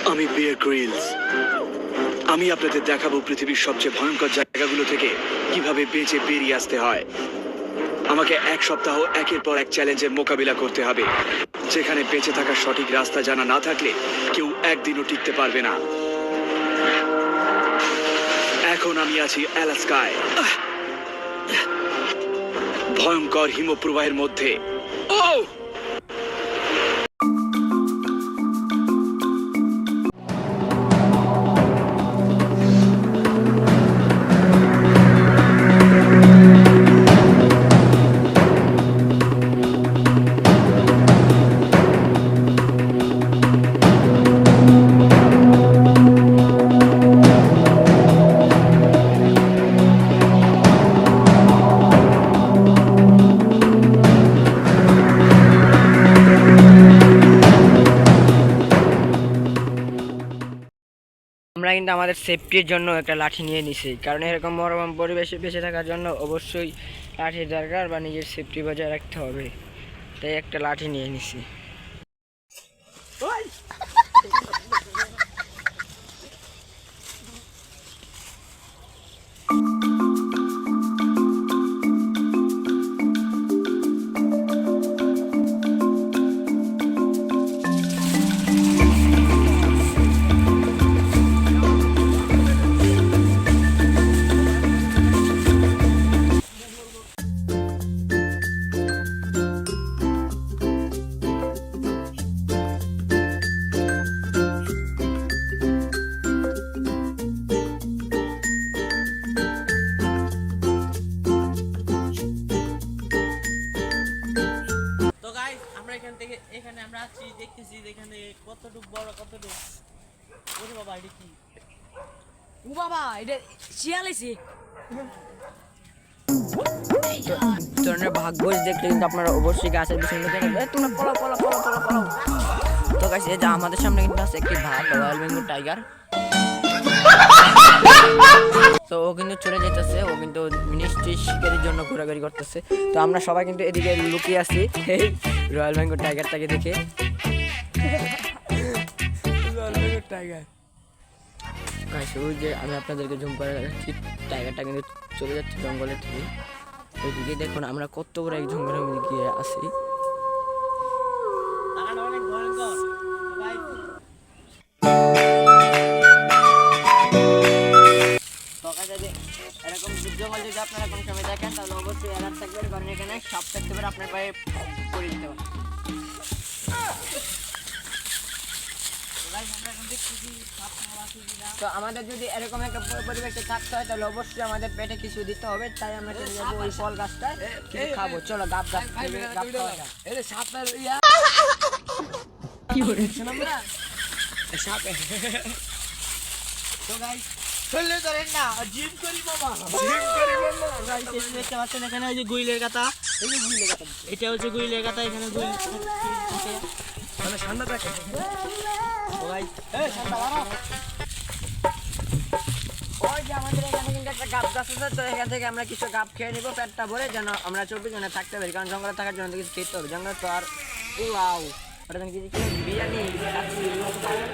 আমি Bear Grylls. আমি আপনাদের দেখাবো পৃথিবীর সবচেয়ে ভয়ঙ্কর জায়গাগুলো থেকে কিভাবে বেঁচে বেরিয়ে আসতে হয়। আমাকে এক সপ্তাহ একের পর এক চ্যালেঞ্জের মোকাবিলা করতে হবে, যেখানে বেঁচে থাকার সঠিক রাস্তা জানা না থাকলে কেউ একদিনও টিকতে পারবে না। এখন আমি আছি অ্যালাস্কায়, ভয়ঙ্কর হিমপ্রবাহের মধ্যে। আমরা কিন্তু আমাদের সেফটির জন্য একটা লাঠি নিয়ে নিছি, কারণ এরকম মরম পরিবেশে বেঁচে থাকার জন্য অবশ্যই লাঠির দরকার বা নিজের সেফটি বজায় রাখতে হবে, তাই একটা লাঠি নিয়ে নিছি। এখানে আমরা আছি, দেখতেছি এখানে কতটুক বড়, কতটুক ওরে বাবা, এটা কি? ও বাবা, এটা শিয়াল এসে ধরনের ভাগ্যস দেখলে কিন্তু আপনারা অবশ্যই গাছের পিছনে তোমরা পলাও পলাও পলাও পলাও পলাও। তো গাছ এই যে আমাদের সামনে কিন্তু আছে একটি ভাগ, রয়্যাল বেঙ্গল টাইগার। তো ও কিন্তু চলে যেতেছে, ও কিন্তু মিনিস্ট্রি শিকারির জন্য ঘোরাঘুরি করতেছে। তো আমরা সবাই কিন্তু এদিকে লুকিয়ে আছি এই রয়্যাল বেঙ্গল টাইগারটাকে দেখে। রয়্যাল বেঙ্গল টাইগার ওই যে আমি আপনাদেরকে জুম করে দেখাচ্ছি, টাইগারটা কিন্তু চলে যাচ্ছে জঙ্গলের থেকে। ওইদিকে দেখুন আমরা কত বড় এক জঙ্গলের মধ্যে গিয়ে আসি। অনেক ভয়ঙ্কর ভাই। এরকম জঙ্গল যদি আপনারা কোনো সময় দেখেন তাহলে অবশ্যই অ্যালার্ট থাকবেন, কারণ এখানে সাপ থাকতে পারে, আপনার পায়ে পড়ে দিতে পারে। তো আমাদের যদি এরকম একটা পরিবেশে থাকতে হয় তাহলে অবশ্যই আমাদের পেটে কিছু দিতে হবে, তাই আমরা চলে যাবো ওই ফল গাছটায় কিছু খাবো। চলো গাছ গাছ কি করেছেন আমরা সাপ। তো গাইস চলে ধরেন না, জিম করি মামা, জিম করি মামা। গাইস দেখতে পাচ্ছেন এখানে ওই যে গুইলের কাটা, এই যে গুইলের কাটা, এটা হচ্ছে গুইলের কাটা। এখানে গুইল থাকে মানে ঠান্ডা থাকে। ও গাইস এই ঠান্ডা বাড়া। ওই যে আমাদের এখানে কিন্তু একটা গাছ গাছ আছে, তো এখান থেকে আমরা কিছু গাছ খেয়ে নিবো পেটটা ভরে, যেন আমরা 24 ঘন্টা থাকতে পারি, কারণ জঙ্গলে থাকার জন্য কিছু খেতে হবে। জঙ্গলে তো আর পোলাও কিছু বিরিয়ানি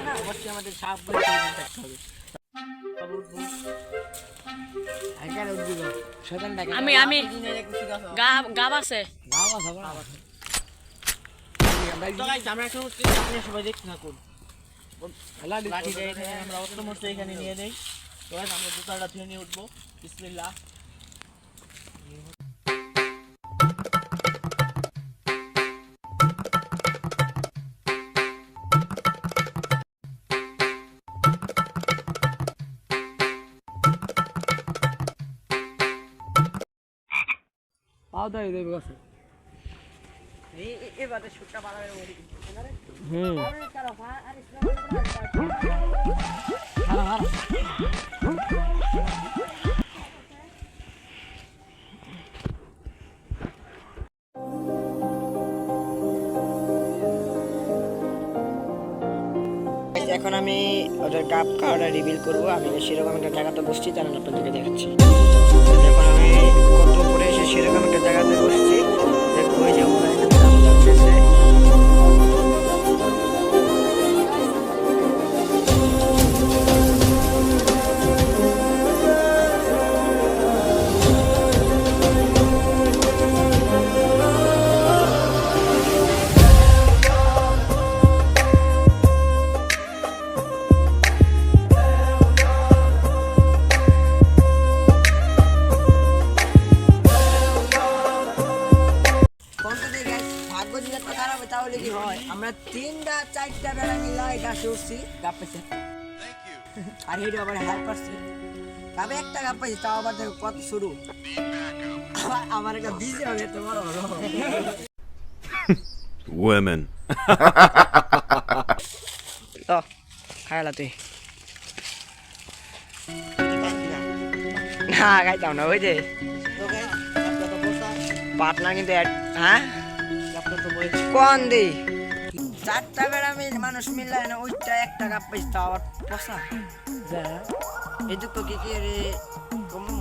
না, অবশ্যই আমাদের সাপ থাকতে হবে। আমি গাব আছে। তো গাইস আমরা এখন আপনি সবাই দেখতে থাকুন। লাঠিটা এখানে আমরা অষ্টমস্ত এখানে নিয়ে নেই। তো গাইস আমরা জুতাটা ধুয়ে নিয়ে উঠবো। বিসমিল্লাহ। পাও দাই দেবে গাছে এই বাদে শুটটা বাড়াবে ওই এখন আমি ওদের কাপ কার্ডটা রিভিল করবো। আমি সেরকম একটা জায়গাতে বসছি, জানেন আপনাদেরকে দেখাচ্ছি। এখন আমি কত উপরে এসে সেরকম একটা জায়গাতে বসছি, দেখো ওই যে ওরা এখানে কাপ কাটতেছে। আমরা 3-4টা বেলা মিলাই গাছে উঠছি গাপ পেয়েছে আর হেঁটে আবার হার পারছি তবে একটা গাপ পাইছি তাও আবার দেখো কত শুরু আমার একটা বিজে হবে তোমার Women. তো খাইলা তুই না খাইতাম না ওই যে পাটনা কিন্তু হ্যাঁ কোন দি 4টা বেড়া মানুষ মিললে না ওইটা একটা কাপ পাইছি তাও আবার পচা এই দুঃখ কি কি রে কমু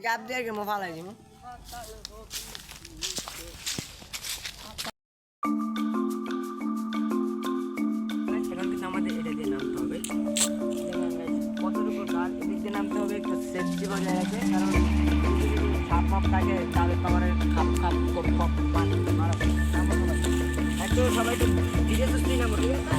গাপ দিয়ে গেমো ফালাই দিমু এখন কিন্তু আমাদের এটা দিয়ে নামতে হবে কতটুকু গাছ এদিক দিয়ে নামতে হবে একটু সেফটি বজায় রাখে কারণ সাপ মাপ থাকে তাহলে তো আমার খাপ খাপ কপ কপ পানি মারা একটু সবাই একটু ধীরে সুস্থি নামো ঠিক আছে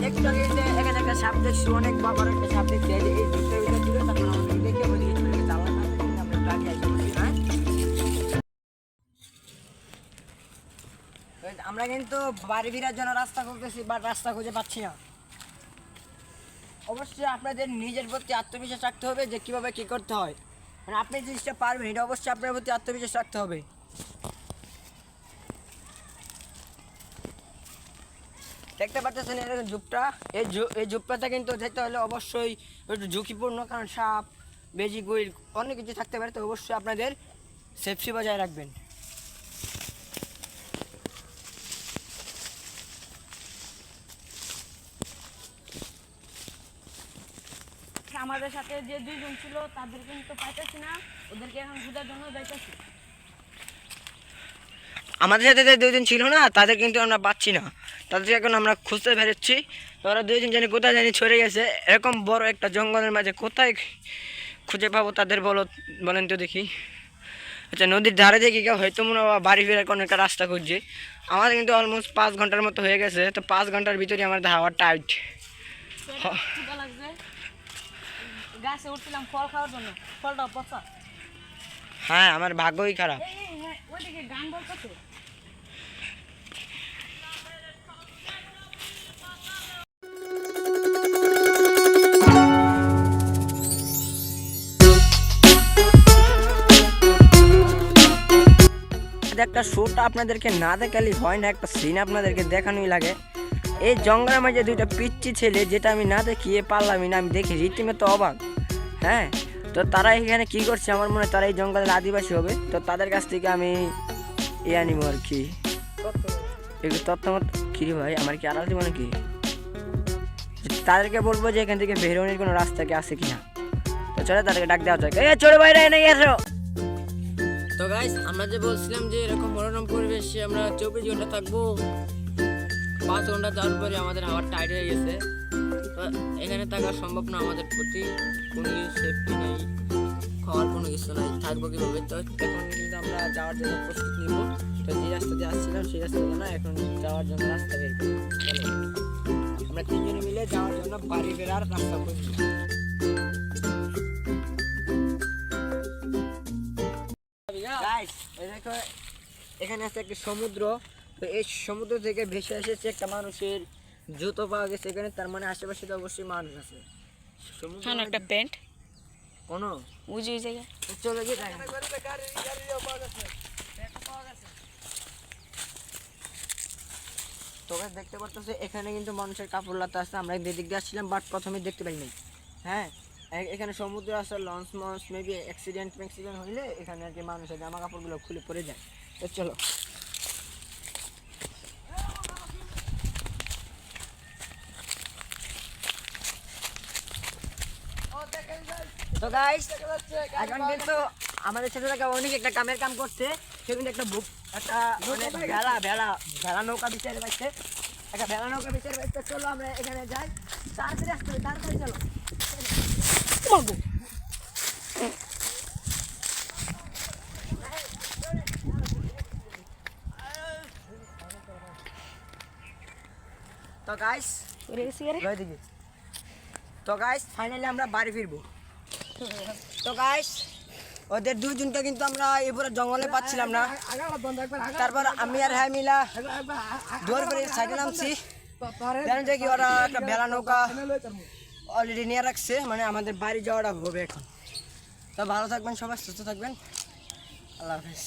একটু আগে যে এখানে একটা সাপ দেখছি অনেক বাবার একটা সাপ দেখছি এই যে এই দুটোর ভিতরে ছিল তখন আমাদের দেখে বলি চালা না আমরা একটু আগে আসি হ্যাঁ আমরা কিন্তু বাড়ি ফেরার জন্য রাস্তা খুঁজতেছি বাট রাস্তা খুঁজে পাচ্ছি না অবশ্যই আপনাদের নিজের প্রতি আত্মবিশ্বাস রাখতে হবে যে কিভাবে কি করতে হয় মানে আপনি জিনিসটা পারবেন এটা অবশ্যই আপনার প্রতি আত্মবিশ্বাস রাখতে হবে দেখতে পাচ্ছেন এরকম ঝুপটা এই ঝুপটাতে কিন্তু যেতে হলে অবশ্যই একটু ঝুঁকিপূর্ণ কারণ সাপ বেজি গুইল অনেক কিছু থাকতে পারে তো অবশ্যই আপনাদের সেফটি বজায় রাখবেন আমাদের সাথে যে 2 জন ছিল তাদের কিন্তু পাইতেছি না ওদেরকে এখন খোঁজার জন্য যাইতেছি আমাদের সাথে যে 2 জন ছিল না তাদের কিন্তু আমরা পাচ্ছি না তাদেরকে এখন আমরা খুঁজতে বেরোচ্ছি ওরা 2 জন জানি কোথায় জানি ছড়ে গেছে এরকম বড় একটা জঙ্গলের মাঝে কোথায় খুঁজে পাবো তাদের বলেন তো দেখি আচ্ছা নদীর ধারে দেখি কেউ হয়তো মনে হয় বাড়ি ফেরার কোনো একটা রাস্তা খুঁজছে আমাদের কিন্তু অলমোস্ট 5 ঘন্টার মতো হয়ে গেছে তো 5 ঘন্টার ভিতরে আমার হাওয়া টাইট ক্ষুধা লাগছে গাছে উঠছিলাম ফল খাওয়ার জন্য ফলটা পচা হ্যাঁ আমার ভাগ্যই খারাপ ওইদিকে গান বলতেছে একটা শোটা আপনাদেরকে না দেখালেই হয় না একটা সিন আপনাদেরকে দেখানোই লাগে এই জঙ্গলের মাঝে 2টা পিচ্চি ছেলে যেটা আমি না দেখিয়ে পারলামই না আমি দেখি রীতিমতো অবাক হ্যাঁ তো তারা এখানে কি করছে আমার মনে হয় তারা এই জঙ্গলের আদিবাসী হবে তো তাদের কাছ থেকে আমি আনিব আর কি একটু তথ্যমত কিরে ভাই আমার কি আড়াল দিব নাকি তাদেরকে বলবো যে এখান থেকে বেরোনোর কোনো রাস্তা কি আছে কিনা তো চলে তাদেরকে ডাক দেওয়া যায় চলে বাইরে এনে এসো তো গাইস আমরা যে বলছিলাম যে এরকম মনোরম পরিবেশে আমরা 24 ঘন্টা থাকবো 5 ঘন্টা যাওয়ার পরে আমাদের হাওয়া টাইট হয়ে গেছে তো এখানে থাকা সম্ভব না আমাদের প্রতি কোনো সেফটি নেই খাওয়ার কোনো কিছু নাই থাকবো কীভাবে তো এখন কিন্তু আমরা যাওয়ার জন্য প্রস্তুত নিব তো যে রাস্তা দিয়ে আসছিলাম সেই রাস্তা না এখন যাওয়ার জন্য রাস্তা বের করি আমরা 3 জনে মিলে যাওয়ার জন্য বাড়ি বেরার রাস্তা খুঁজছি এখানে আছে একটা সমুদ্র তো এই সমুদ্র থেকে ভেসে এসেছে একটা মানুষের জুতো পাওয়া গেছে এখানে তার মানে আশেপাশে তো অবশ্যই মানুষ আছে হ্যাঁ একটা প্যান্ট কোনো বুঝি জায়গা চলে গিয়ে তোকে দেখতে পারতেছে এখানে কিন্তু মানুষের কাপড় লাতা আছে আমরা এদিক দিয়ে আসছিলাম বাট প্রথমে দেখতে পাইনি হ্যাঁ এখানে সমুদ্র আছে লঞ্চ মঞ্চ মেবি অ্যাক্সিডেন্ট হইলে এখানে আর কি মানুষের জামা কাপড়গুলো খুলে পড়ে যায় তো চলো তো গাইস এখন কিন্তু আমাদের সাথে থাকা অনেক একটা কামের কাম করছে সে কিন্তু একটা ভেড়া নৌকা বিচারে পাইছে একটা ভেড়া নৌকা বিচারে পাইছে চলো আমরা এখানে যাই তাড়াতাড়ি আসতে হবে তাড়াতাড়ি চলো তো গাইস ফাইনালি আমরা বাড়ি ফিরবো। তো গাইস ওদের দুজনকে কিন্তু আমরা এবারে জঙ্গলে পাচ্ছিলাম না, তারপর আমি আর হ্যাঁ মিলা দৌড় করে সাইডে নামছি। জানেন যে কি ওরা একটা ভেলা নৌকা অলরেডি নিয়ে রাখছে, মানে আমাদের বাড়ি যাওয়াটা হবে এখন। তো ভালো থাকবেন সবাই, সুস্থ থাকবেন, আল্লাহ হাফেজ।